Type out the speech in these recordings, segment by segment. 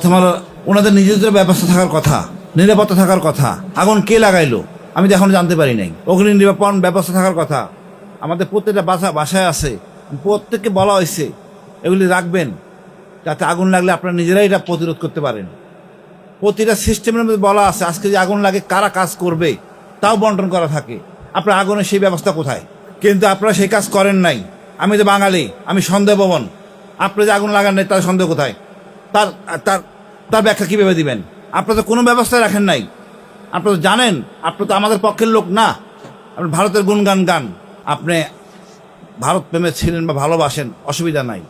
প্রথম আলো ওনাদের নিজেদের ব্যবস্থা থাকার কথা, নিরাপত্তা থাকার কথা। আগুন কে লাগাইলো আমি তো এখন জানতে পারি নাই। অগ্নি নিরাপণ ব্যবস্থা থাকার কথা। আমাদের প্রত্যেকটা বাসায় আছে, প্রত্যেককে বলা হয়েছে এগুলি রাখবেন, যাতে আগুন লাগলে আপনারা নিজেরাই এটা প্রতিরোধ করতে পারেন। প্রতিটা সিস্টেমের মধ্যে বলা আছে আজকে যে আগুন লাগে কারা কাজ করবে তাও বন্টন করা থাকে। আপনার আগুনের সেই ব্যবস্থা কোথায়? কিন্তু আপনারা সেই কাজ করেন নাই। আমি তো বাঙালি, আমি সন্দেহপ্রবণ। আপনি যে আগুন লাগান নাই তার সন্দেহ কোথায়? তার তার তার ব্যাখ্যা কীভাবে দিবেন? আপনারা তো কোনো ব্যবস্থা রাখেন নাই। আপনারা তো জানেন আপনারা তো আমাদের পক্ষের লোক না। আপনি ভারতের গুণগান গান, আপনি ভারত প্রেমে ছিলেন বা ভালোবাসেন, অসুবিধা নাই।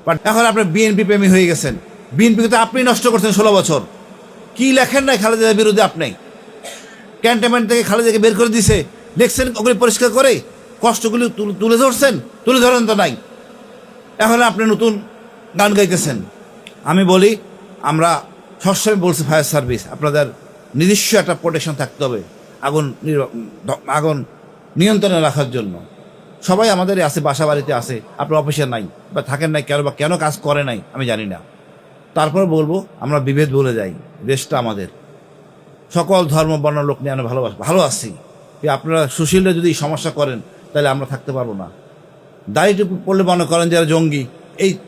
বাট এখন আপনি বিএনপি প্রেমী হয়ে গেছেন। বিএনপিকে তো আপনি নষ্ট করছেন 16 বছর। কি লেখেন নাই খালেদার বিরুদ্ধে? আপনি ক্যান্টনমেন্ট থেকে খালেদাকে বের করে দিছে, দেখছেন ওগুলি পরিষ্কার করে কষ্টগুলি তুলে ধরছেন? তুলে ধরেন তো নাই। এখন আপনি নতুন গান গাইতেছেন। আমি বলি, আমরা সবসময় বলছি ফায়ার সার্ভিস আপনাদের নিজস্ব একটা প্রোটেকশন থাকতে হবে আগুন নিয়ন্ত্রণে রাখার জন্য। সবাই আমাদের আছে, বাসা বাড়িতে আছে, আপনার অফিসে নাই বা থাকেন নাই, কেন কাজ করে নাই আমি জানি না। তারপর বলবো আমরা বিভেদ ভুলে যাই, দেশটা আমাদের, সকল ধর্ম বর্ণ লোক নিয়ে আমরা ভালো আছি। আপনারা সুশীলরা যদি সমস্যা করেন তাহলে আমরা থাকতে পারবো না। দাড়িটুকু পড়লে মনে করেন যারা জঙ্গি,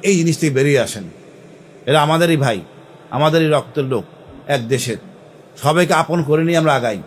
এই জিনিস থেকে বেরিয়ে আসেন। এরা আমাদেরই ভাই, আমাদেরই রক্তের লোক, এক দেশের। সবাইকে আপন করে নিয়ে আমরা আগাই।